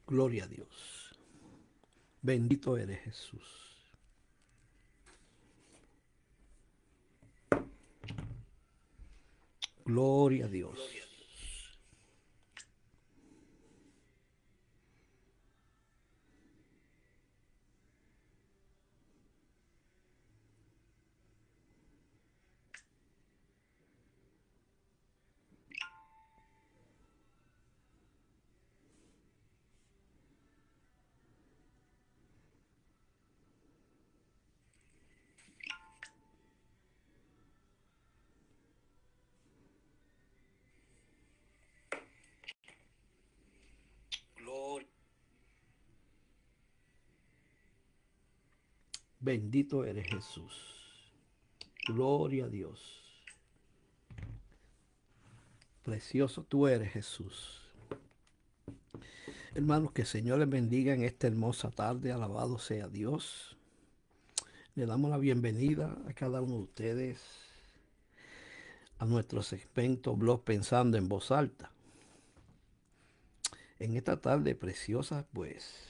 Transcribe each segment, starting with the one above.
Gloria a Dios. Bendito eres Jesús. Gloria a Dios. Gloria. Bendito eres Jesús. Gloria a Dios. Precioso tú eres Jesús. Hermanos, que el Señor les bendiga en esta hermosa tarde. Alabado sea Dios. Le damos la bienvenida a cada uno de ustedes a nuestro segmento Blog Pensando en Voz Alta. En esta tarde preciosa, pues,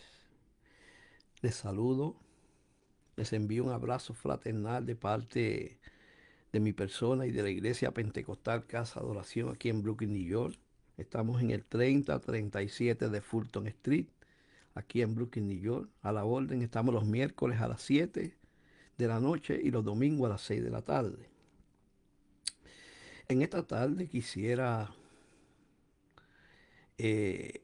les saludo, les envío un abrazo fraternal de parte de mi persona y de la Iglesia Pentecostal Casa de Oración aquí en Brooklyn, New York. Estamos en el 3037 de Fulton Street, aquí en Brooklyn, New York. A la orden, estamos los miércoles a las 7 de la noche y los domingos a las 6 de la tarde. En esta tarde quisiera eh,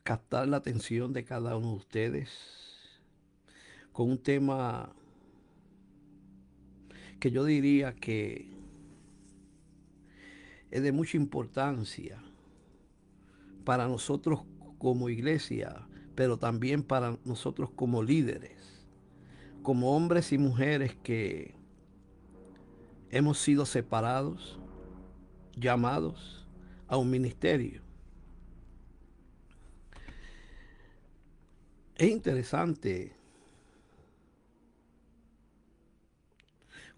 captar la atención de cada uno de ustedes con un tema que yo diría que es de mucha importancia para nosotros como iglesia, pero también para nosotros como líderes, como hombres y mujeres que hemos sido separados, llamados a un ministerio. Es interesante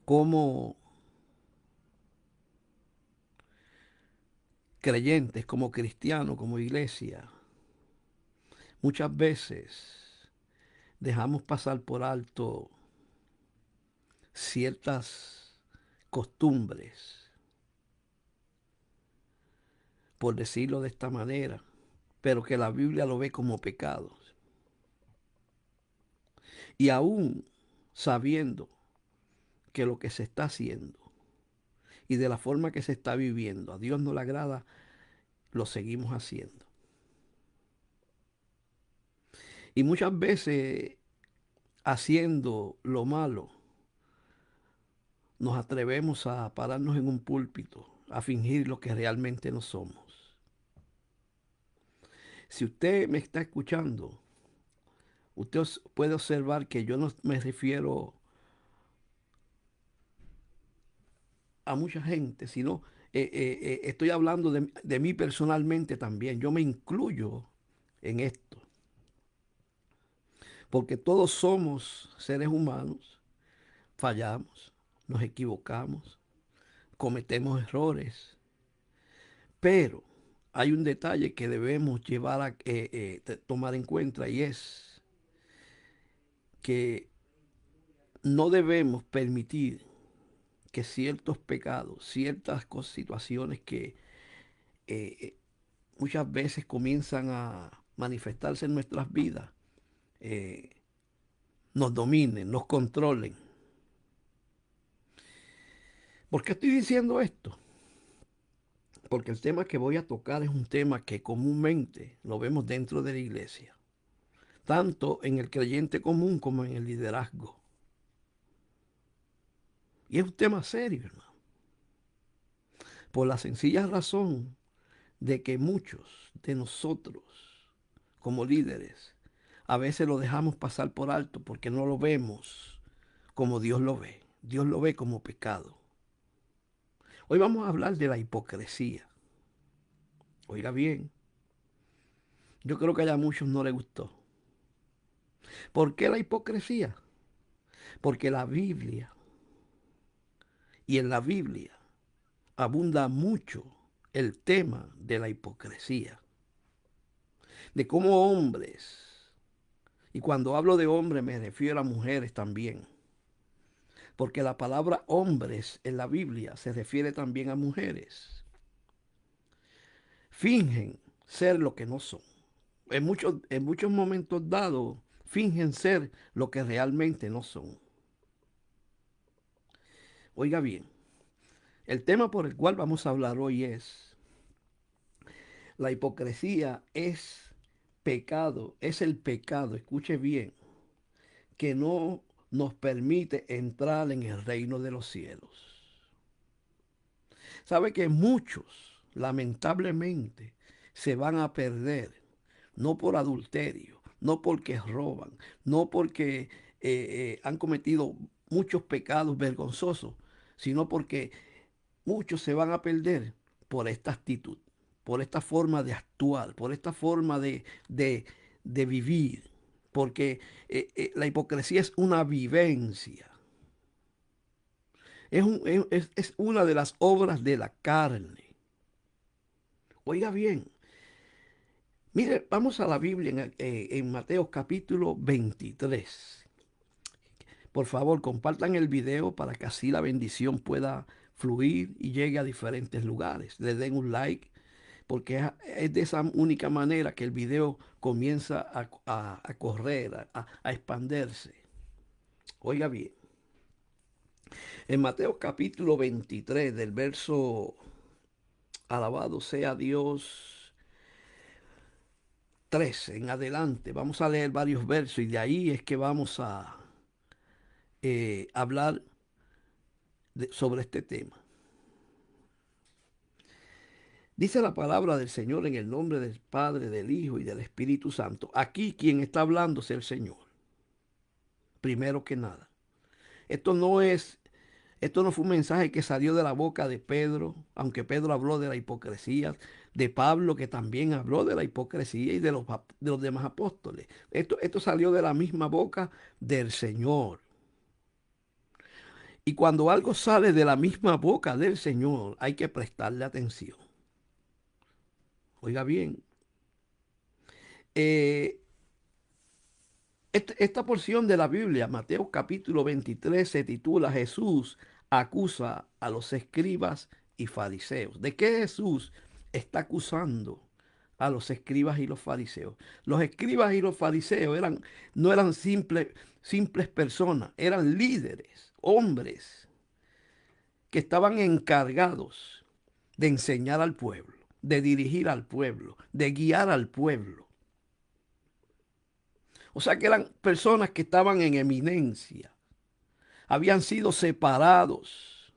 cómo creyentes, como cristianos, como iglesia, muchas veces dejamos pasar por alto ciertas costumbres, por decirlo de esta manera, pero que la Biblia lo ve como pecados. Y aún sabiendo que lo que se está haciendo y de la forma que se está viviendo a Dios no le agrada, lo seguimos haciendo. Y muchas veces haciendo lo malo, nos atrevemos a pararnos en un púlpito, a fingir lo que realmente no somos. Si usted me está escuchando, usted puede observar que yo no me refiero a mucha gente, sino estoy hablando de mí personalmente también. Yo me incluyo en esto, porque todos somos seres humanos, fallamos, nos equivocamos, cometemos errores, pero hay un detalle que debemos llevar a tomar en cuenta y es que no debemos permitir que ciertos pecados, ciertas situaciones que eh, muchas veces comienzan a manifestarse en nuestras vidas, eh, nos dominen, nos controlen. ¿Por qué estoy diciendo esto? Porque el tema que voy a tocar es un tema que comúnmente lo vemos dentro de la iglesia, tanto en el creyente común como en el liderazgo. Y es un tema serio, hermano, por la sencilla razón de que muchos de nosotros, como líderes, a veces lo dejamos pasar por alto porque no lo vemos como Dios lo ve. Dios lo ve como pecado. Hoy vamos a hablar de la hipocresía. Oiga bien, yo creo que a muchos no les gustó. ¿Por qué la hipocresía? Porque la Biblia, y en la Biblia abunda mucho el tema de la hipocresía. de cómo hombres, y cuando hablo de hombres me refiero a mujeres también, porque la palabra hombres en la Biblia se refiere también a mujeres, fingen ser lo que no son. En muchos momentos dados, fingen ser lo que realmente no son. Oiga bien, el tema por el cual vamos a hablar hoy es: la hipocresía es pecado, es el pecado, escuche bien, que no nos permite entrar en el reino de los cielos. Sabe que muchos, lamentablemente, se van a perder, no por adulterio, no porque roban, no porque han cometido muchos pecados vergonzosos, sino porque muchos se van a perder por esta actitud, por esta forma de actuar, por esta forma de vivir, porque la hipocresía es una vivencia, es una de las obras de la carne. Oiga bien, mire, vamos a la Biblia en Mateo capítulo 23. Por favor, compartan el video para que así la bendición pueda fluir y llegue a diferentes lugares. Le den un like, porque es de esa única manera que el video comienza a correr, a expandirse. Oiga bien, en Mateo capítulo 23, del verso, alabado sea Dios, 13 en adelante, vamos a leer varios versos y de ahí es que vamos a hablar sobre este tema. Dice la palabra del Señor en el nombre del Padre, del Hijo y del Espíritu Santo. Aquí quien está hablando es el Señor, primero que nada. Esto no es, esto no fue un mensaje que salió de la boca de Pedro, aunque Pedro habló de la hipocresía, de Pablo, que también habló de la hipocresía, y de los demás apóstoles. Esto salió de la misma boca del Señor. Y cuando algo sale de la misma boca del Señor, hay que prestarle atención. Oiga bien, eh, esta porción de la Biblia, Mateo capítulo 23, se titula Jesús acusa a los escribas y fariseos. ¿De qué Jesús está acusando a los escribas y los fariseos? Los escribas y los fariseos no eran simples personas, eran líderes, hombres que estaban encargados de enseñar al pueblo, de dirigir al pueblo, de guiar al pueblo. O sea que eran personas que estaban en eminencia, habían sido separados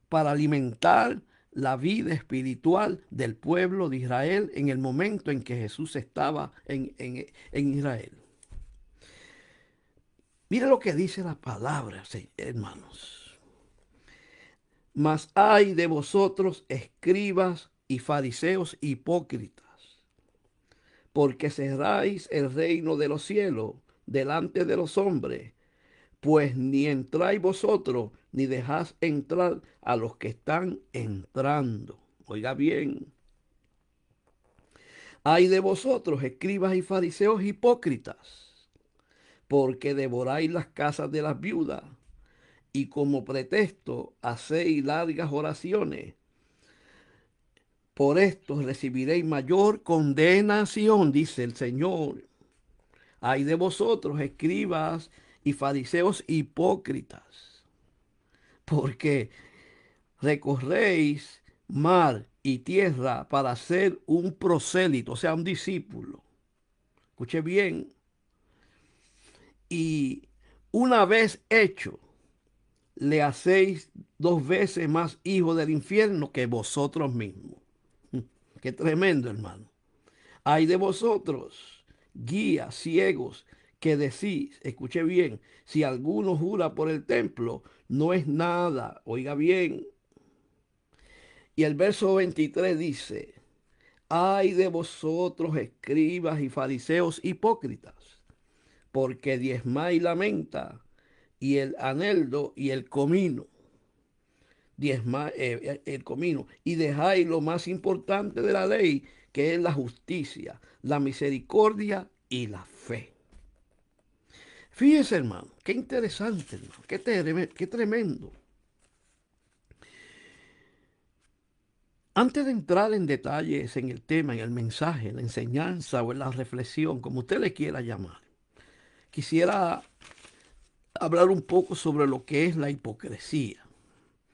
para alimentar la vida espiritual del pueblo de Israel en el momento en que Jesús estaba en Israel. Mire lo que dice la palabra, hermanos. Mas hay de vosotros, escribas y fariseos hipócritas, porque cerráis el reino de los cielos delante de los hombres, pues ni entráis vosotros, ni dejáis entrar a los que están entrando. Oiga bien, hay de vosotros, escribas y fariseos hipócritas, porque devoráis las casas de las viudas, y como pretexto hacéis largas oraciones. Por esto recibiréis mayor condenación, dice el Señor. Hay de vosotros, escribas y fariseos hipócritas, porque recorréis mar y tierra para ser un prosélito, o sea, un discípulo. Escuche bien. Y una vez hecho, le hacéis dos veces más hijo del infierno que vosotros mismos. Qué tremendo, hermano. Hay de vosotros, guías ciegos, que decís, escuche bien, si alguno jura por el templo, no es nada. Oiga bien. Y el verso 23 dice: ay de vosotros, escribas y fariseos hipócritas, porque diezmáis la menta y el aneldo y el comino, el comino, y dejáis lo más importante de la ley, que es la justicia, la misericordia y la fe. Fíjese, hermano, qué interesante, hermano, qué tremendo. Antes de entrar en detalles en el tema, en el mensaje, en la enseñanza o en la reflexión, como usted le quiera llamar, quisiera hablar un poco sobre lo que es la hipocresía.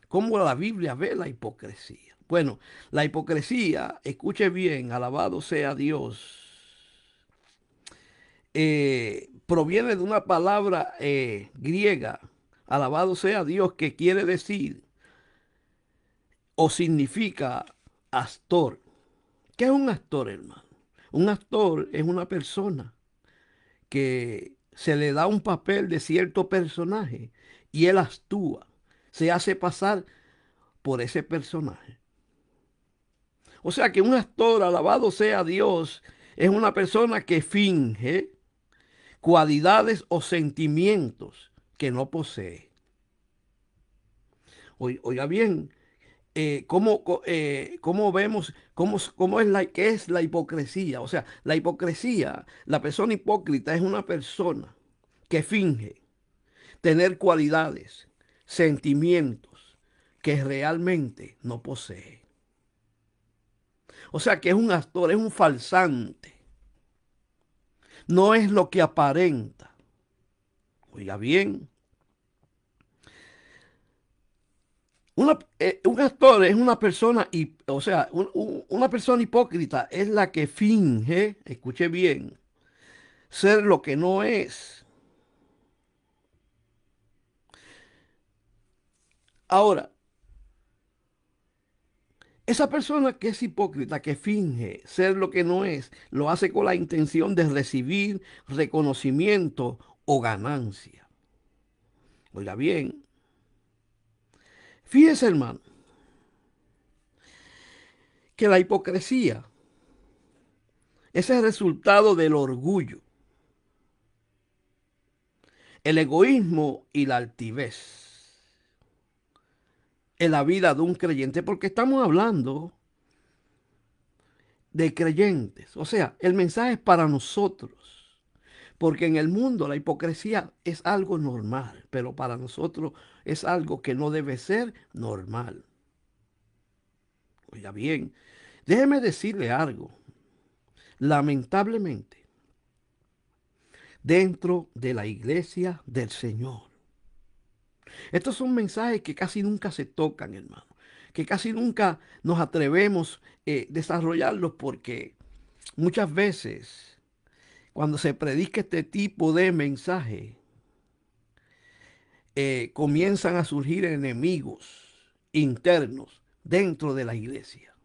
¿Cómo la Biblia ve la hipocresía? Bueno, la hipocresía, escuche bien, alabado sea Dios, proviene de una palabra griega, alabado sea Dios, que quiere decir o significa actor. ¿Qué es un actor, hermano? Un actor es una persona que se le da un papel de cierto personaje y él actúa, se hace pasar por ese personaje. O sea que un actor, alabado sea Dios, es una persona que finge cualidades o sentimientos que no posee. Oiga bien, cómo vemos, cómo es qué es la hipocresía. O sea, la hipocresía, la persona hipócrita es una persona que finge tener cualidades, sentimientos que realmente no posee. O sea, que es un actor, es un falsante. No es lo que aparenta. Oiga bien, un actor es una persona, o sea, una persona hipócrita es la que finge, escuche bien, ser lo que no es. Ahora, esa persona que es hipócrita, que finge ser lo que no es, lo hace con la intención de recibir reconocimiento o ganancia. Oiga bien, fíjese, hermano, que la hipocresía es el resultado del orgullo, el egoísmo y la altivez en la vida de un creyente, porque estamos hablando de creyentes. O sea, el mensaje es para nosotros, porque en el mundo la hipocresía es algo normal, pero para nosotros es algo que no debe ser normal. Oiga bien, déjeme decirle algo. Lamentablemente, dentro de la iglesia del Señor, estos son mensajes que casi nunca se tocan, hermano, que casi nunca nos atrevemos a desarrollarlos porque muchas veces cuando se predica este tipo de mensaje, comienzan a surgir enemigos internos dentro de la iglesia.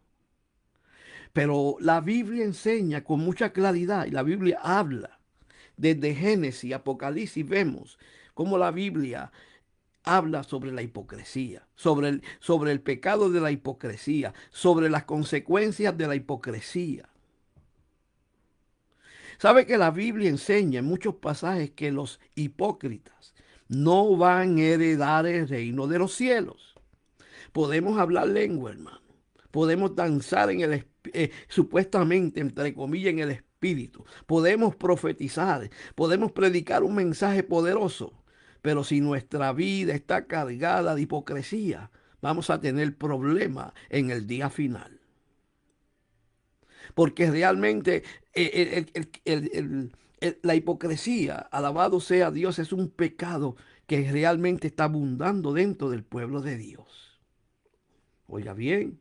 Pero la Biblia enseña con mucha claridad y la Biblia habla desde Génesis, Apocalipsis, vemos cómo la Biblia habla sobre la hipocresía, sobre el pecado de la hipocresía, sobre las consecuencias de la hipocresía. Sabe que la Biblia enseña en muchos pasajes que los hipócritas no van a heredar el reino de los cielos. Podemos hablar lengua, hermano. Podemos danzar en supuestamente, entre comillas, en el espíritu. Podemos profetizar. Podemos predicar un mensaje poderoso. Pero si nuestra vida está cargada de hipocresía, vamos a tener problemas en el día final. Porque realmente la hipocresía, alabado sea Dios, es un pecado que realmente está abundando dentro del pueblo de Dios. Oiga bien,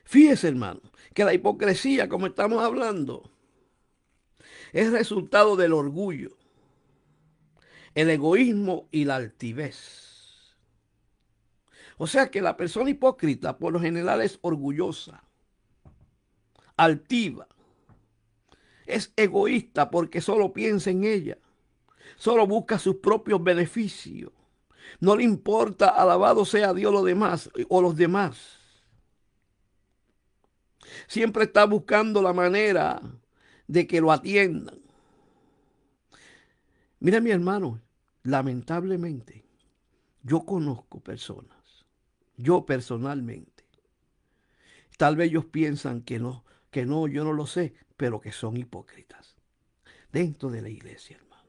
fíjese, hermano, que la hipocresía, como estamos hablando, es resultado del orgullo, el egoísmo y la altivez. O sea que la persona hipócrita por lo general es orgullosa, altiva, es egoísta porque solo piensa en ella, solo busca sus propios beneficios. No le importa, alabado sea Dios, lo demás o los demás. Siempre está buscando la manera de que lo atiendan. Mira, mi hermano, lamentablemente, Yo conozco personas, yo personalmente. Tal vez ellos piensan que no, yo no lo sé, pero que son hipócritas dentro de la iglesia, hermano.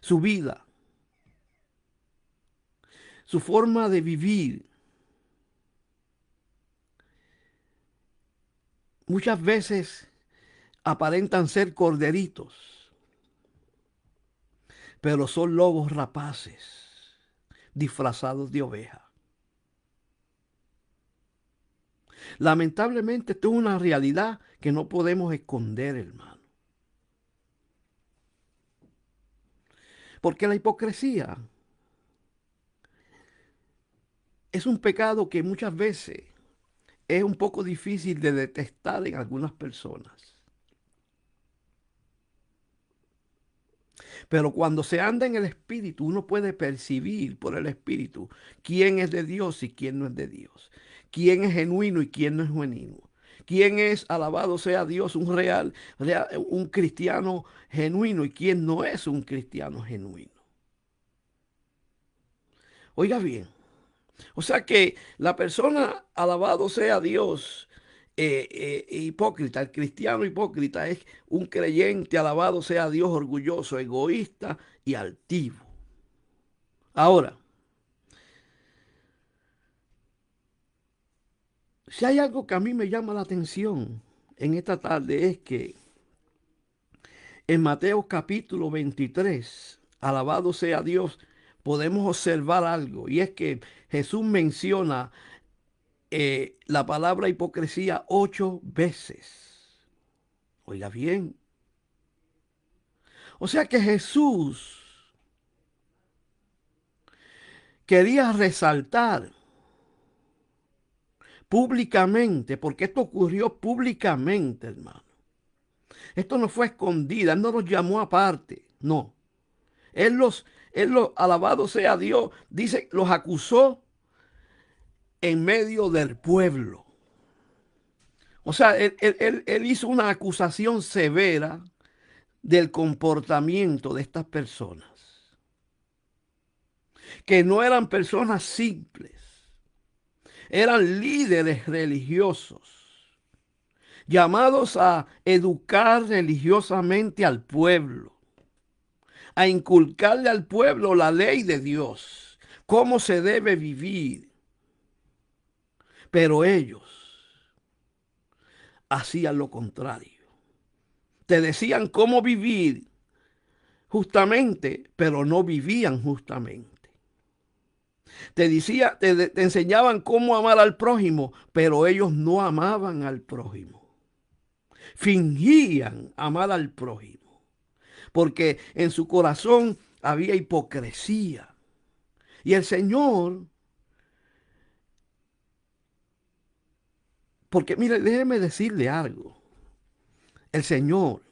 Su vida, su forma de vivir, muchas veces aparentan ser corderitos, pero son lobos rapaces disfrazados de oveja. Lamentablemente, esto es una realidad que no podemos esconder, hermano. Porque la hipocresía es un pecado que muchas veces es un poco difícil de detectar en algunas personas. Pero cuando se anda en el Espíritu, uno puede percibir por el Espíritu quién es de Dios y quién no es de Dios. Quién es genuino y quién no es genuino. Quién es, alabado sea Dios, un cristiano genuino y quién no es un cristiano genuino. Oiga bien, o sea que la persona, alabado sea Dios, hipócrita, el cristiano hipócrita es un creyente, alabado sea Dios, orgulloso, egoísta y altivo. Ahora, si hay algo que a mí me llama la atención en esta tarde es que en Mateo capítulo 23, alabado sea Dios, podemos observar algo y es que Jesús menciona la palabra hipocresía 8 veces. Oiga bien. O sea que Jesús quería resaltar públicamente, porque esto ocurrió públicamente, hermano. Esto no fue escondida, Él no los llamó aparte, no. Alabado sea Dios, dice, los acusó en medio del pueblo. O sea, él hizo una acusación severa del comportamiento de estas personas, que no eran personas simples, eran líderes religiosos, llamados a educar religiosamente al pueblo, a inculcarle al pueblo la ley de Dios, cómo se debe vivir. Pero ellos hacían lo contrario. Te decían cómo vivir justamente, pero no vivían justamente. Te enseñaban cómo amar al prójimo, pero ellos no amaban al prójimo. Fingían amar al prójimo, porque en su corazón había hipocresía. Y el Señor, porque mire, déjeme decirle algo. El Señor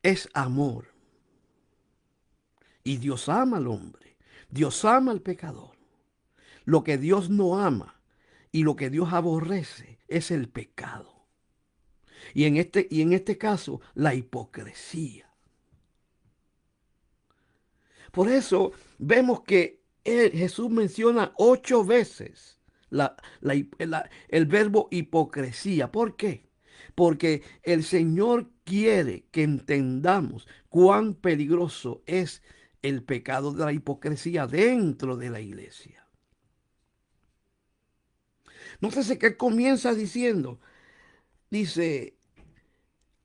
es amor. Y Dios ama al hombre. Dios ama al pecador. Lo que Dios no ama y lo que Dios aborrece es el pecado. Y en este caso, la hipocresía. Por eso vemos que Jesús menciona 8 veces el verbo hipocresía. ¿Por qué? Porque el Señor quiere que entendamos cuán peligroso es el pecado de la hipocresía dentro de la iglesia. Nótese que él comienza diciendo, dice,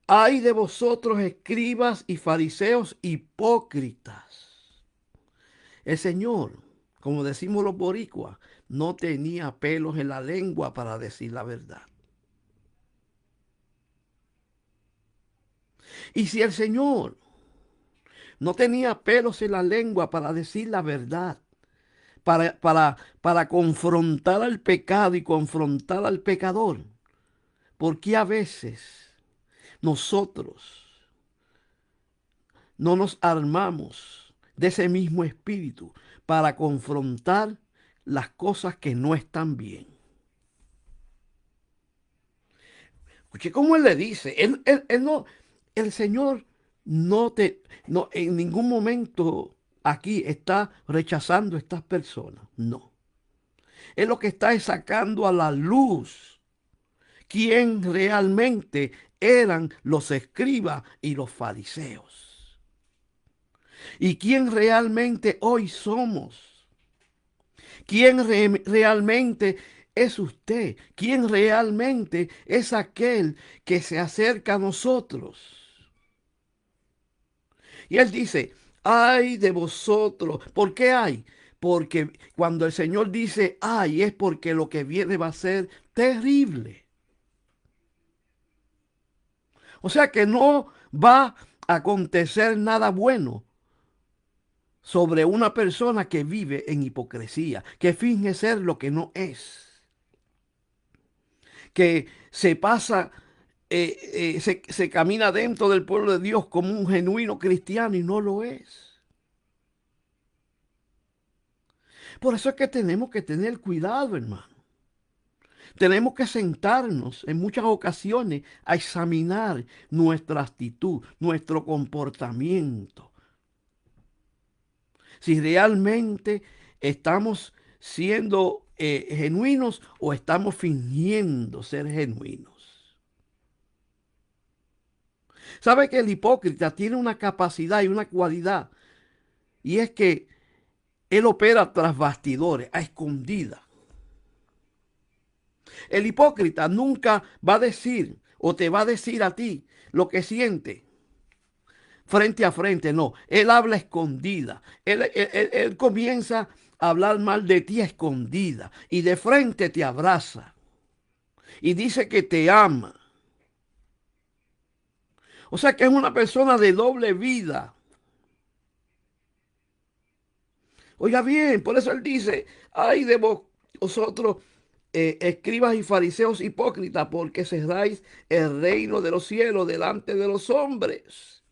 ay de vosotros escribas y fariseos hipócritas. El Señor, como decimos los boricuas, no tenía pelos en la lengua para decir la verdad. Y si el Señor no tenía pelos en la lengua para decir la verdad, para confrontar al pecado y confrontar al pecador, ¿por qué a veces nosotros no nos armamos de ese mismo espíritu para confrontar las cosas que no están bien? Escuche cómo él le dice, él no, el Señor no en ningún momento aquí está rechazando a estas personas. No. Es lo que está sacando a la luz quién realmente eran los escribas y los fariseos. Y quién realmente hoy somos. ¿Quién realmente es usted? ¿Quién realmente es aquel que se acerca a nosotros? Y él dice, ay de vosotros. ¿Por qué hay? Porque cuando el Señor dice ay, es porque lo que viene va a ser terrible. O sea que no va a acontecer nada bueno sobre una persona que vive en hipocresía, que finge ser lo que no es, que se pasa, se camina dentro del pueblo de Dios como un genuino cristiano y no lo es. Por eso es que tenemos que tener cuidado, hermano. Tenemos que sentarnos en muchas ocasiones a examinar nuestra actitud, nuestro comportamiento. Si realmente estamos siendo genuinos o estamos fingiendo ser genuinos. ¿Sabe que el hipócrita tiene una capacidad y una cualidad? Y es que él opera tras bastidores, a escondidas. El hipócrita nunca va a decir o te va a decir a ti lo que siente frente a frente, no. Él habla escondida. Él comienza a hablar mal de ti a escondida y de frente te abraza y dice que te ama. O sea que es una persona de doble vida. Oiga bien, por eso él dice, ay de vosotros, escribas y fariseos hipócritas, porque cerráis el reino de los cielos delante de los hombres.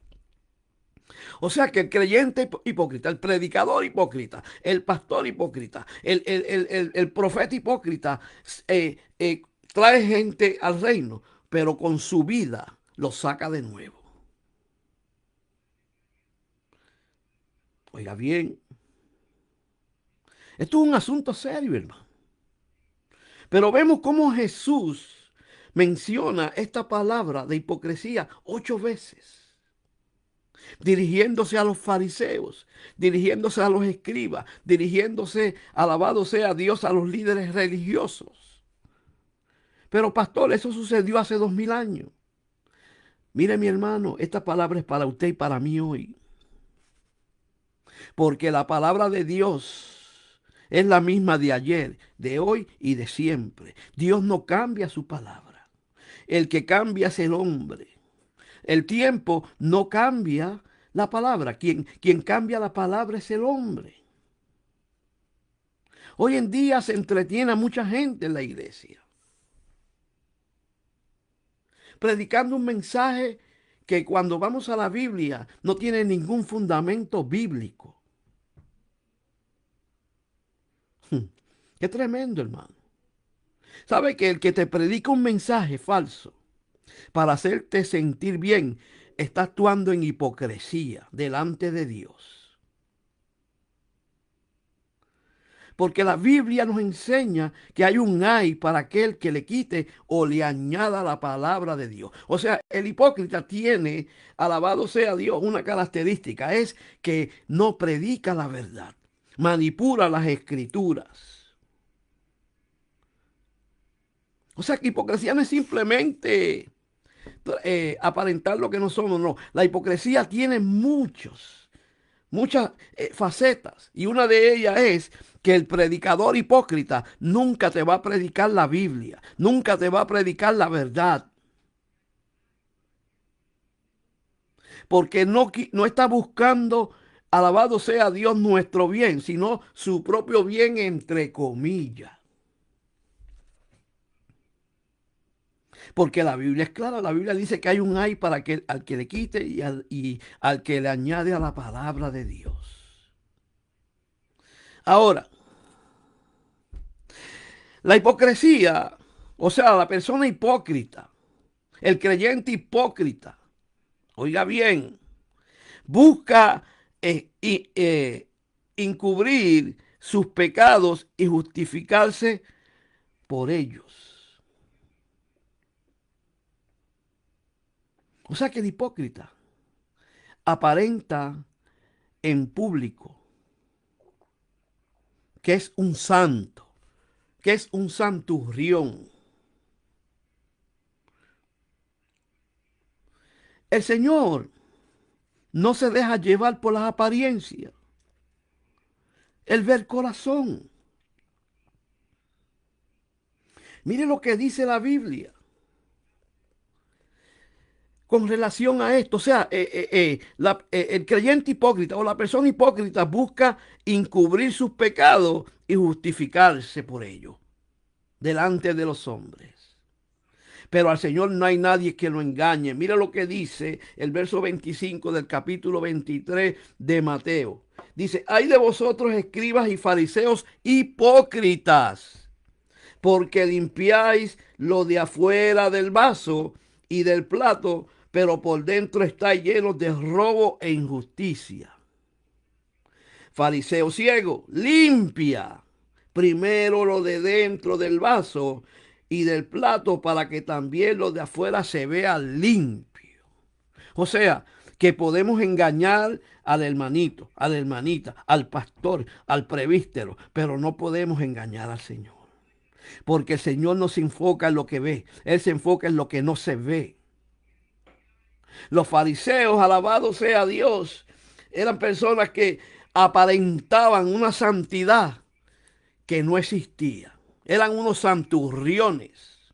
O sea que el creyente hipócrita, el predicador hipócrita, el pastor hipócrita, el profeta hipócrita, trae gente al reino, pero con su vida lo saca de nuevo. Oiga bien, esto es un asunto serio, hermano. Pero vemos cómo Jesús menciona esta palabra de hipocresía 8 veces, dirigiéndose a los fariseos, dirigiéndose a los escribas, dirigiéndose, alabado sea Dios, a los líderes religiosos. Pero pastor, eso sucedió hace 2000 años. Mire mi hermano, esta palabra es para usted y para mí hoy. Porque la palabra de Dios es la misma de ayer, de hoy y de siempre. Dios no cambia su palabra. El que cambia es el hombre. El tiempo no cambia la palabra. Quien cambia la palabra es el hombre. Hoy en día se entretiene a mucha gente en la iglesia, predicando un mensaje que cuando vamos a la Biblia no tiene ningún fundamento bíblico. Qué tremendo, hermano. ¿Sabe que el que te predica un mensaje falso para hacerte sentir bien está actuando en hipocresía delante de Dios? Porque la Biblia nos enseña que hay un ay para aquel que le quite o le añada la palabra de Dios. O sea, el hipócrita tiene, alabado sea Dios, una característica, es que no predica la verdad, manipula las escrituras. O sea, que hipocresía no es simplemente aparentar lo que no somos, no. La hipocresía tiene muchas facetas, y una de ellas es que el predicador hipócrita nunca te va a predicar la Biblia, nunca te va a predicar la verdad, porque no está buscando, alabado sea Dios, nuestro bien, sino su propio bien entre comillas. Porque la Biblia es clara, la Biblia dice que hay un ay para que, al que le quite y al que le añade a la palabra de Dios. Ahora, la hipocresía, o sea, la persona hipócrita, el creyente hipócrita, oiga bien, busca y, encubrir sus pecados y justificarse por ellos. O sea que el hipócrita aparenta en público que es un santo, que es un santurrión. El Señor no se deja llevar por las apariencias. Él ve el corazón. Mire lo que dice la Biblia con relación a esto. O sea, el creyente hipócrita o la persona hipócrita busca encubrir sus pecados y justificarse por ello delante de los hombres. Pero al Señor no hay nadie que lo engañe. Mira lo que dice el verso 25 del capítulo 23 de Mateo. Dice, hay de vosotros escribas y fariseos hipócritas, porque limpiáis lo de afuera del vaso y del plato, pero por dentro está lleno de robo e injusticia. Fariseo ciego, limpia primero lo de dentro del vaso y del plato para que también lo de afuera se vea limpio. O sea, que podemos engañar al hermanito, a la hermanita, al pastor, al presbítero, pero no podemos engañar al Señor. Porque el Señor no se enfoca en lo que ve, Él se enfoca en lo que no se ve. Los fariseos, alabado sea Dios, eran personas que aparentaban una santidad que no existía. Eran unos santurriones.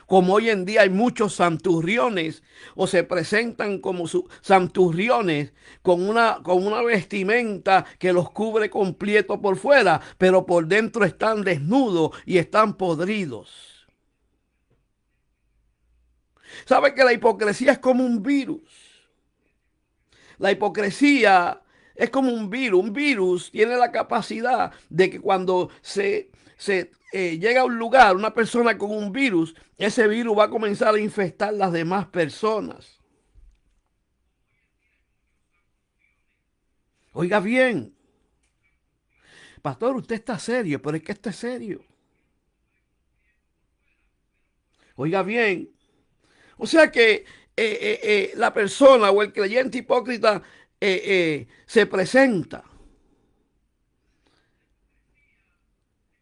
Como hoy en día hay muchos santurriones o se presentan como santurriones con una vestimenta que los cubre completo por fuera, pero por dentro están desnudos y están podridos. ¿Sabe que la hipocresía es como un virus? La hipocresía es como un virus. Un virus tiene la capacidad de que cuando se llega a un lugar, una persona con un virus, ese virus va a comenzar a infectar las demás personas. Oiga bien, pastor, usted está serio, pero es que está serio. Oiga bien, o sea que la persona o el creyente hipócrita se presenta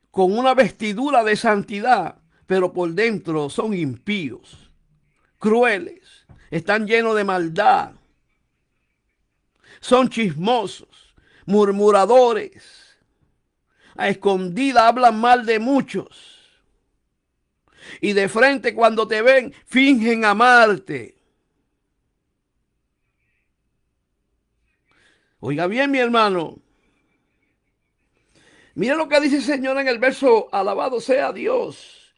con una vestidura de santidad, pero por dentro son impíos, crueles, están llenos de maldad, son chismosos, murmuradores, a escondida hablan mal de muchos y de frente cuando te ven fingen amarte. Oiga bien, mi hermano, mira lo que dice el Señor en el verso, alabado sea Dios.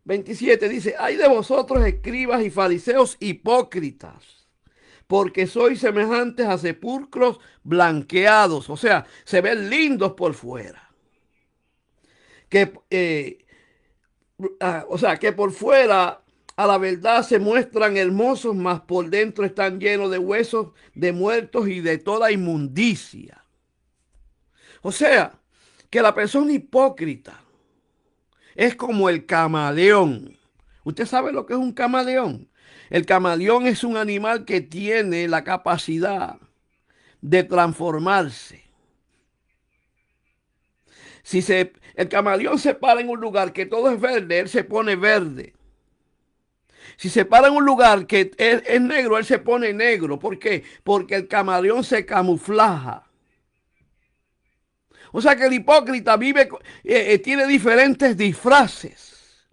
27 dice, hay de vosotros escribas y fariseos hipócritas, porque sois semejantes a sepulcros blanqueados, o sea, se ven lindos por fuera. Que, o sea, que por fuera a la verdad se muestran hermosos, mas por dentro están llenos de huesos de muertos y de toda inmundicia. O sea, que la persona hipócrita es como el camaleón. ¿Usted sabe lo que es un camaleón? El camaleón es un animal que tiene la capacidad de transformarse. El camaleón se para en un lugar que todo es verde, él se pone verde. Si se para en un lugar que es negro, él se pone negro. ¿Por qué? Porque el camaleón se camuflaja. O sea que el hipócrita tiene diferentes disfraces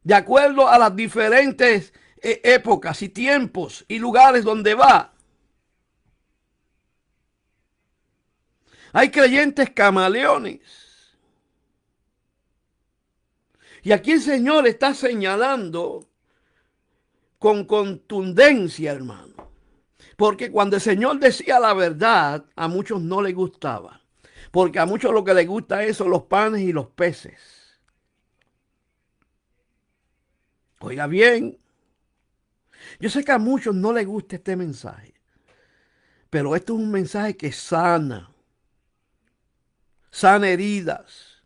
de acuerdo a las diferentes épocas y tiempos y lugares donde va. Hay creyentes camaleones. Y aquí el Señor está señalando con contundencia, hermano. Porque cuando el Señor decía la verdad, a muchos no les gustaba. Porque a muchos lo que les gusta es son los panes y los peces. Oiga bien, yo sé que a muchos no les gusta este mensaje. Pero esto es un mensaje que sana heridas.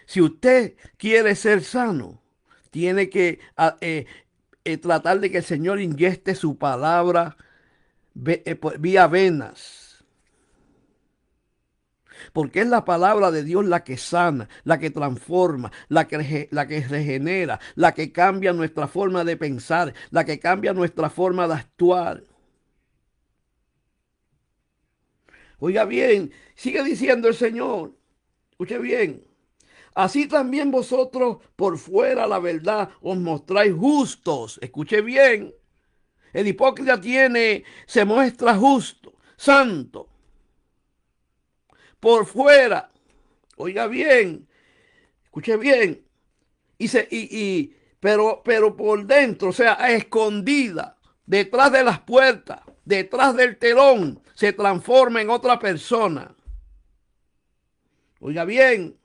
Si usted quiere ser sano, tiene que tratar de que el Señor inyecte su palabra vía venas. Porque es la palabra de Dios la que sana, la que transforma, la que regenera, la que cambia nuestra forma de pensar, la que cambia nuestra forma de actuar. Oiga bien, sigue diciendo el Señor. Escuche bien. Así también vosotros por fuera la verdad os mostráis justos. Escuche bien. El hipócrita se muestra justo, santo. Por fuera. Oiga bien. Escuche bien. Pero por dentro, o sea, a escondida, detrás de las puertas, detrás del telón, se transforma en otra persona. Oiga bien,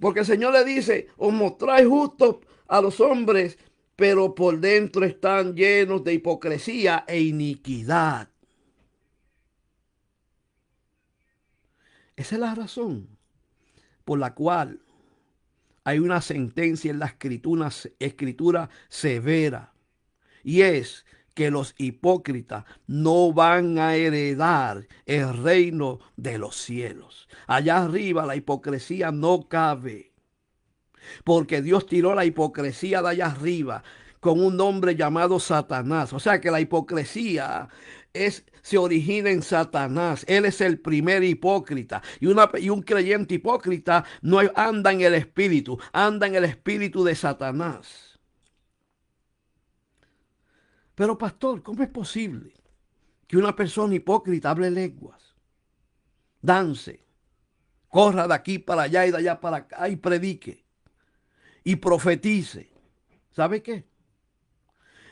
porque el Señor le dice, os mostráis justos a los hombres, pero por dentro están llenos de hipocresía e iniquidad. Esa es la razón por la cual hay una sentencia en la escritura severa, y es que los hipócritas no van a heredar el reino de los cielos. Allá arriba la hipocresía no cabe, porque Dios tiró la hipocresía de allá arriba con un nombre llamado Satanás. O sea que la hipocresía se origina en Satanás. Él es el primer hipócrita. Y un creyente hipócrita no anda en el espíritu, anda en el espíritu de Satanás. Pero pastor, ¿cómo es posible que una persona hipócrita hable lenguas, dance, corra de aquí para allá y de allá para acá y predique y profetice? ¿Sabe qué?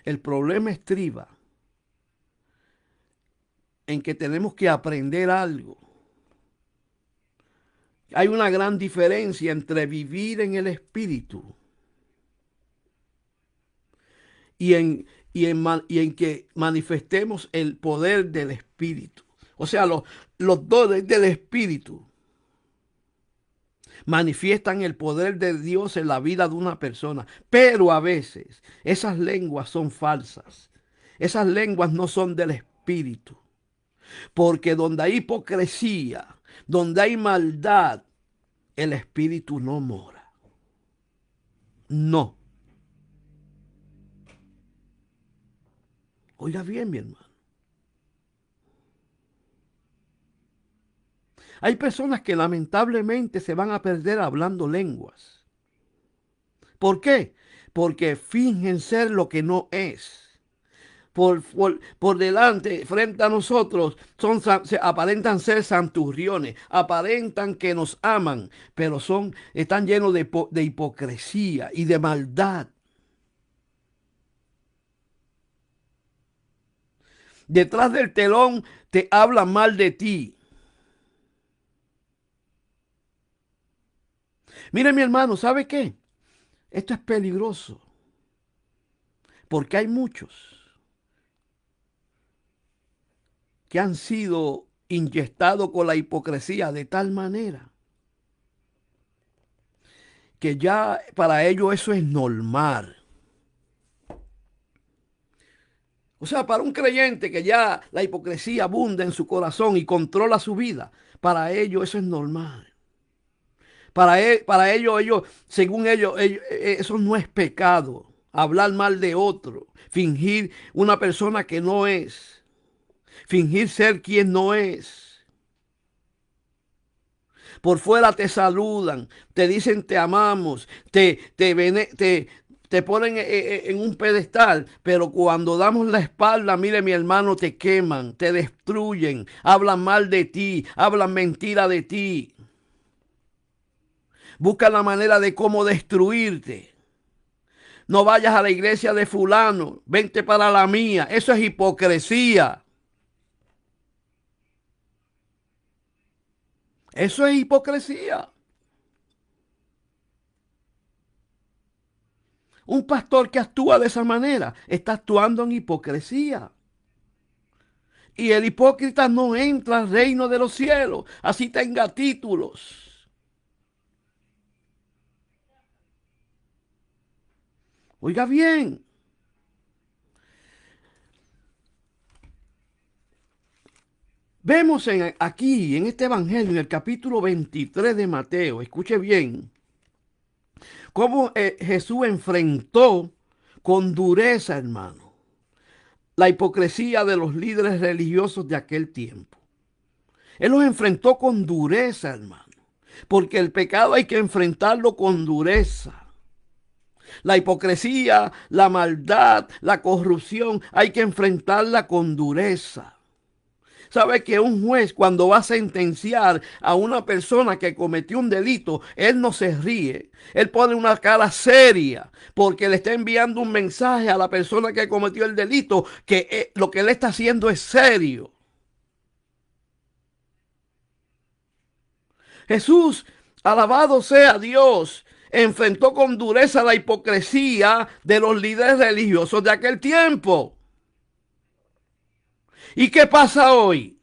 El problema estriba en que tenemos que aprender algo. Hay una gran diferencia entre vivir en el espíritu y en que manifestemos el poder del espíritu. O sea, los dones del espíritu manifiestan el poder de Dios en la vida de una persona, pero a veces esas lenguas son falsas. Esas lenguas no son del espíritu, porque donde hay hipocresía, donde hay maldad, el espíritu no mora. No. Oiga bien, mi hermano. Hay personas que lamentablemente se van a perder hablando lenguas. ¿Por qué? Porque fingen ser lo que no es. Por delante, frente a nosotros, se aparentan ser santurriones, aparentan que nos aman, pero están llenos de hipocresía y de maldad. Detrás del telón te hablan mal de ti. Mire, mi hermano, ¿sabe qué? Esto es peligroso, porque hay muchos que han sido inyectados con la hipocresía de tal manera que ya para ellos eso es normal. O sea, para un creyente que ya la hipocresía abunda en su corazón y controla su vida, para ellos eso es normal. Para ellos, según eso no es pecado. Hablar mal de otro, fingir una persona que no es, fingir ser quien no es. Por fuera te saludan, te dicen te amamos, te ponen en un pedestal, pero cuando damos la espalda, mire mi hermano, te queman, te destruyen, hablan mal de ti, hablan mentira de ti, buscan la manera de cómo destruirte. No vayas a la iglesia de fulano, vente para la mía. Eso es hipocresía. Eso es hipocresía. Un pastor que actúa de esa manera está actuando en hipocresía. Y el hipócrita no entra al reino de los cielos, así tenga títulos. Oiga bien, vemos aquí en este evangelio, en el capítulo 23 de Mateo, escuche bien, cómo Jesús enfrentó con dureza, hermano, la hipocresía de los líderes religiosos de aquel tiempo. Él los enfrentó con dureza, hermano, porque el pecado hay que enfrentarlo con dureza. La hipocresía, la maldad, la corrupción, hay que enfrentarla con dureza. ¿Sabe que un juez cuando va a sentenciar a una persona que cometió un delito, él no se ríe? Él pone una cara seria porque le está enviando un mensaje a la persona que cometió el delito que lo que él está haciendo es serio. Jesús, alabado sea Dios, enfrentó con dureza la hipocresía de los líderes religiosos de aquel tiempo. ¿Y qué pasa hoy?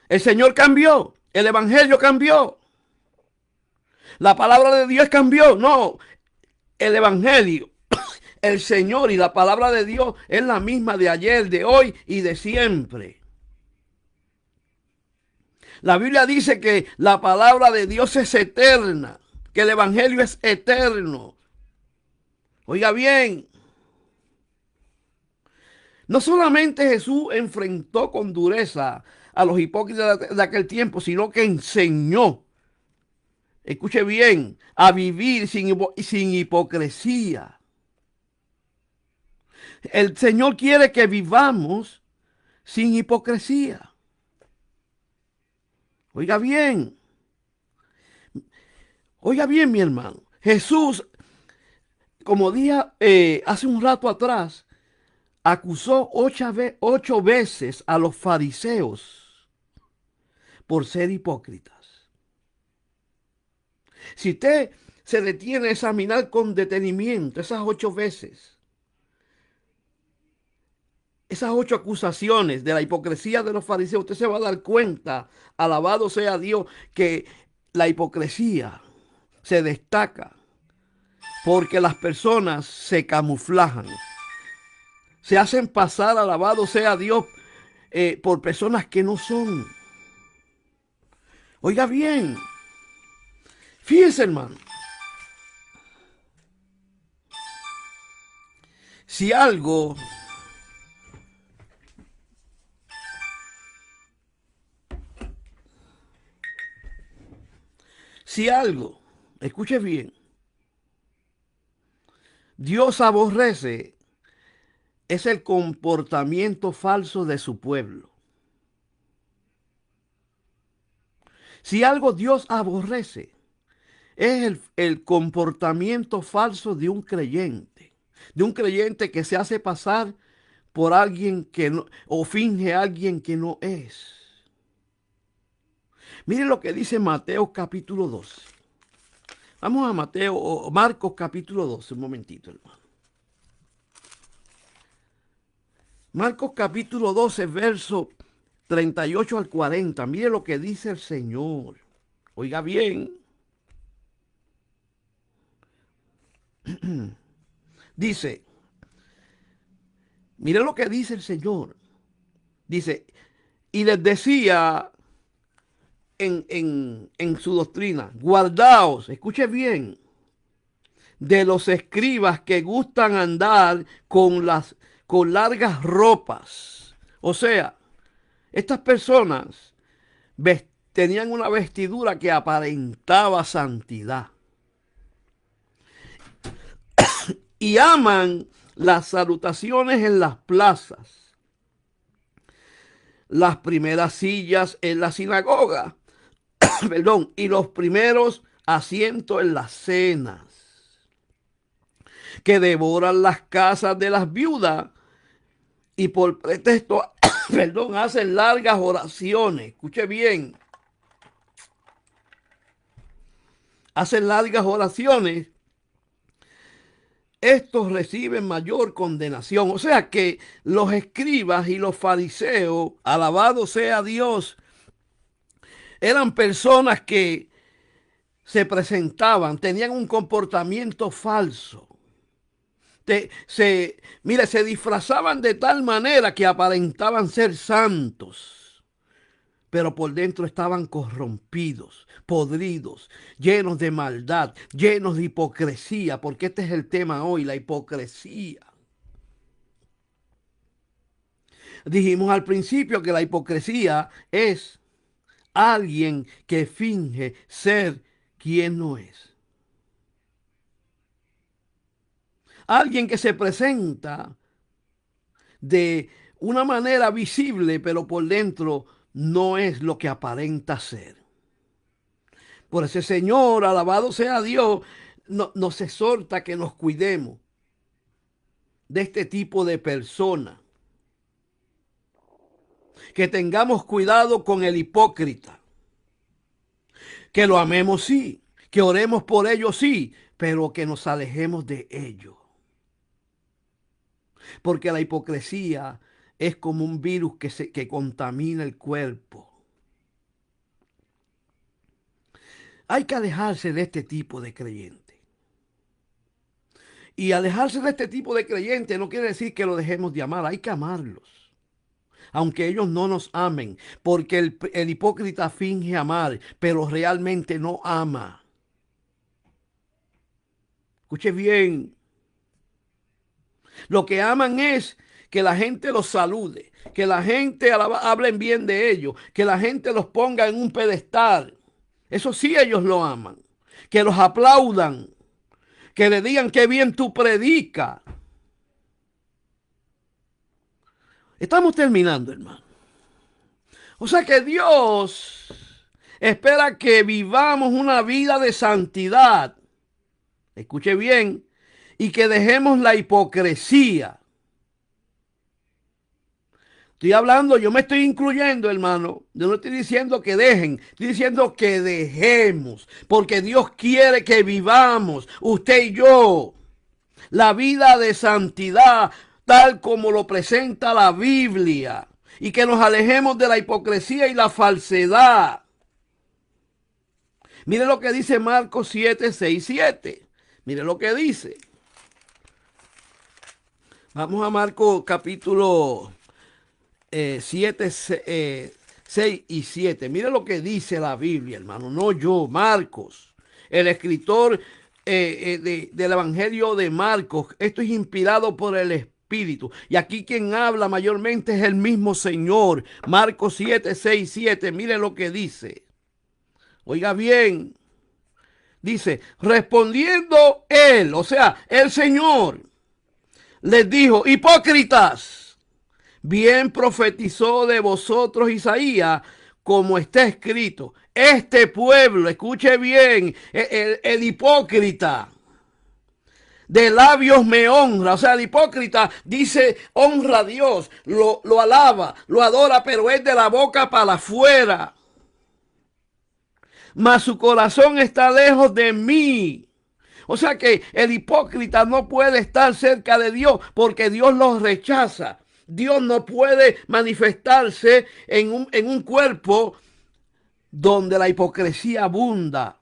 El Señor cambió, el Evangelio cambió, la palabra de Dios cambió. No, el Evangelio, el Señor y la palabra de Dios es la misma de ayer, de hoy y de siempre. La Biblia dice que la palabra de Dios es eterna, que el Evangelio es eterno. Oiga bien, no solamente Jesús enfrentó con dureza a los hipócritas de aquel tiempo, sino que enseñó, escuche bien, a vivir sin hipocresía. El Señor quiere que vivamos sin hipocresía. Oiga bien, oiga bien, mi hermano. Jesús, como dije hace un rato atrás, acusó 8 veces a los fariseos por ser hipócritas. Si usted se detiene a examinar con detenimiento esas 8 veces, esas 8 acusaciones de la hipocresía de los fariseos, usted se va a dar cuenta, alabado sea Dios, que la hipocresía se destaca porque las personas se camuflajan, se hacen pasar, alabado sea Dios, por personas que no son. Oiga bien, fíjese, hermano, si algo si algo, escuche bien, Dios aborrece es el comportamiento falso de su pueblo. Si algo Dios aborrece, es el comportamiento falso de un creyente que se hace pasar por alguien que no, o finge a alguien que no es. Mire lo que dice Mateo capítulo 12. Vamos a Mateo o Marcos capítulo 12, un momentito, hermano. Marcos capítulo 12, verso 38 al 40. Mire lo que dice el Señor. Oiga bien. Dice, mire lo que dice el Señor. Dice, y les decía en su doctrina, guardaos, escuche bien, de los escribas que gustan andar con largas ropas. O sea, estas personas tenían una vestidura que aparentaba santidad. Y aman las salutaciones en las plazas, las primeras sillas en la sinagoga, perdón, y los primeros asientos en las cenas, que devoran las casas de las viudas y por pretexto, perdón, hacen largas oraciones. Escuche bien. Hacen largas oraciones estos reciben mayor condenación. O sea que los escribas y los fariseos, alabado sea Dios, eran personas que se presentaban, tenían un comportamiento falso. Mire, se disfrazaban de tal manera que aparentaban ser santos, pero por dentro estaban corrompidos, podridos, llenos de maldad, llenos de hipocresía, porque este es el tema hoy, la hipocresía. Dijimos al principio que la hipocresía es alguien que finge ser quien no es. Alguien que se presenta de una manera visible, pero por dentro no es lo que aparenta ser. Por ese Señor, alabado sea Dios, nos exhorta que nos cuidemos de este tipo de personas. Que tengamos cuidado con el hipócrita. Que lo amemos, sí. Que oremos por ellos, sí. Pero que nos alejemos de ellos. Porque la hipocresía es como un virus que contamina el cuerpo. Hay que alejarse de este tipo de creyentes. Y alejarse de este tipo de creyentes no quiere decir que lo dejemos de amar. Hay que amarlos. Aunque ellos no nos amen. Porque el hipócrita finge amar, pero realmente no ama. Escuche bien. Lo que aman es que la gente los salude, que la gente hablen bien de ellos, que la gente los ponga en un pedestal. Eso sí ellos lo aman. Que los aplaudan, que le digan qué bien tú predicas. Estamos terminando, hermano. O sea que Dios espera que vivamos una vida de santidad. Escuche bien. Y que dejemos la hipocresía. Estoy hablando, yo me estoy incluyendo, hermano. Yo no estoy diciendo que dejen, estoy diciendo que dejemos. Porque Dios quiere que vivamos, usted y yo, la vida de santidad, tal como lo presenta la Biblia. Y que nos alejemos de la hipocresía y la falsedad. Mire lo que dice Marcos 7, 6, 7. Mire lo que dice. Vamos a Marcos capítulo 7, 6 y 7. Mire lo que dice la Biblia, hermano. No yo, Marcos, el escritor del Evangelio de Marcos. Esto es inspirado por el Espíritu. Y aquí quien habla mayormente es el mismo Señor. Marcos 7, 6, 7. Mire lo que dice. Oiga bien. Dice, respondiendo él, o sea, el Señor, les dijo, hipócritas, bien profetizó de vosotros Isaías, como está escrito. Este pueblo, escuche bien, el hipócrita, de labios me honra. O sea, el hipócrita dice, honra a Dios, lo alaba, lo adora, pero es de la boca para afuera. Mas su corazón está lejos de mí. O sea que el hipócrita no puede estar cerca de Dios porque Dios los rechaza. Dios no puede manifestarse en un cuerpo donde la hipocresía abunda.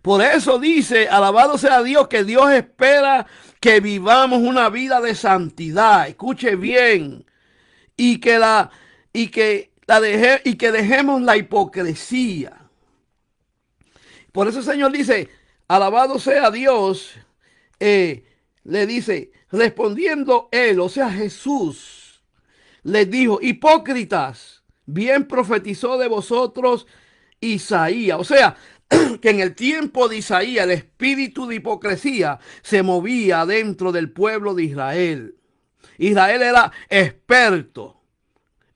Por eso dice, alabado sea Dios, que Dios espera que vivamos una vida de santidad. Escuche bien. Y que dejemos la hipocresía. Por eso el Señor dice, alabado sea Dios, le dice, respondiendo él, o sea Jesús, les dijo, hipócritas, bien profetizó de vosotros Isaías. O sea, que en el tiempo de Isaías el espíritu de hipocresía se movía dentro del pueblo de Israel. Israel era experto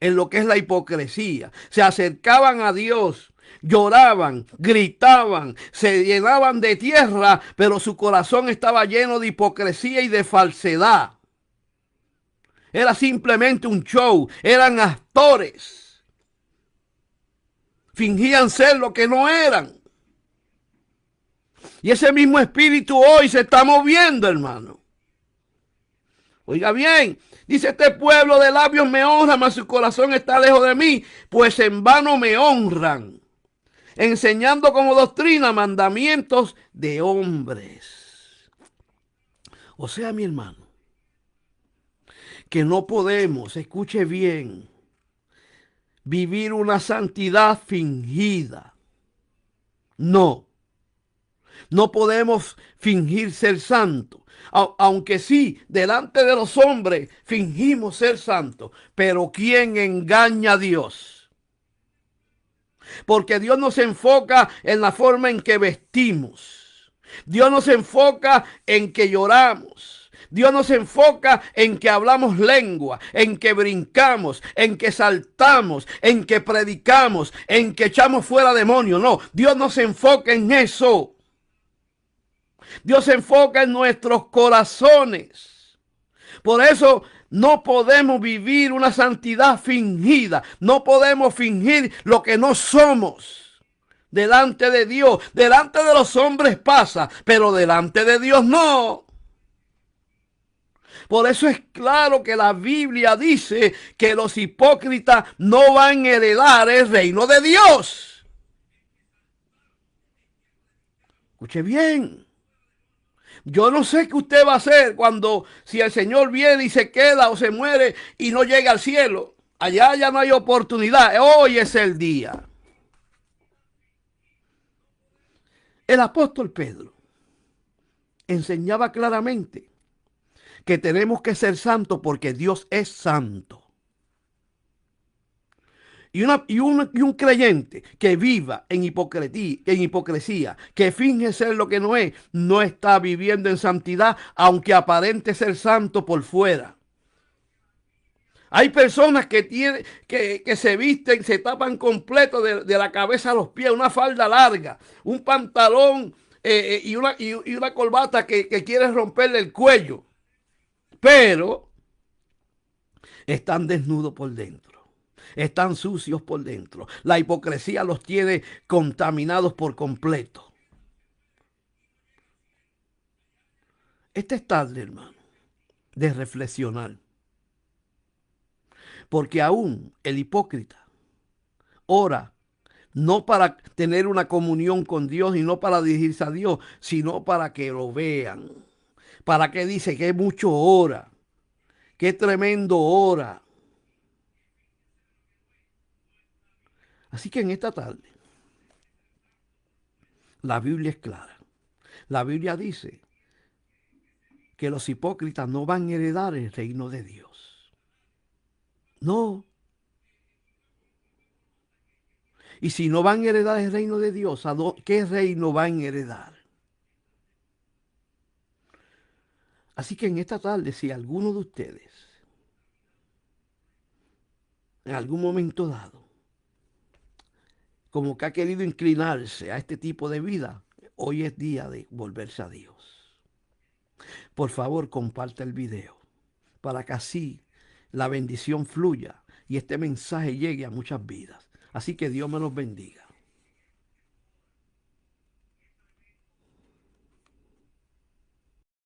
en lo que es la hipocresía. Se acercaban a Dios, lloraban, gritaban, se llenaban de tierra, pero su corazón estaba lleno de hipocresía y de falsedad. Era simplemente un show, eran actores. Fingían ser lo que no eran. Y ese mismo espíritu hoy se está moviendo, hermano. Oiga bien, dice: este pueblo de labios me honra, mas su corazón está lejos de mí, pues en vano me honran, enseñando como doctrina mandamientos de hombres. O sea, mi hermano, que no podemos, escuche bien, vivir una santidad fingida. No, no podemos fingir ser santos. Aunque sí, delante de los hombres fingimos ser santos, pero ¿quién engaña a Dios? Porque Dios no se enfoca en la forma en que vestimos. Dios no se enfoca en que lloramos. Dios no se enfoca en que hablamos lengua, en que brincamos, en que saltamos, en que predicamos, en que echamos fuera demonios. No, Dios no se enfoca en eso. Dios se enfoca en nuestros corazones. Por eso no podemos vivir una santidad fingida. No podemos fingir lo que no somos. Delante de Dios, delante de los hombres pasa, pero delante de Dios no. Por eso es claro que la Biblia dice que los hipócritas no van a heredar el reino de Dios. Escuche bien. Yo no sé qué usted va a hacer cuando, si el Señor viene y se queda o se muere y no llega al cielo. Allá ya no hay oportunidad. Hoy es el día. El apóstol Pedro enseñaba claramente que tenemos que ser santos porque Dios es santo. Y un creyente que viva en hipocresía, que finge ser lo que no es, no está viviendo en santidad, aunque aparente ser santo por fuera. Hay personas que se visten, se tapan completo de la cabeza a los pies, una falda larga, un pantalón y una corbata que quiere romperle el cuello, pero están desnudos por dentro. Están sucios por dentro. La hipocresía los tiene contaminados por completo. Esta es tarde, hermano, de reflexionar. Porque aún el hipócrita ora no para tener una comunión con Dios y no para dirigirse a Dios, sino para que lo vean. Para que dice que mucho ora, que tremendo ora. Así que en esta tarde, la Biblia es clara. La Biblia dice que los hipócritas no van a heredar el reino de Dios. No. Y si no van a heredar el reino de Dios, ¿qué reino van a heredar? Así que en esta tarde, si alguno de ustedes, en algún momento dado, como que ha querido inclinarse a este tipo de vida, hoy es día de volverse a Dios. Por favor, comparte el video para que así la bendición fluya y este mensaje llegue a muchas vidas. Así que Dios me los bendiga.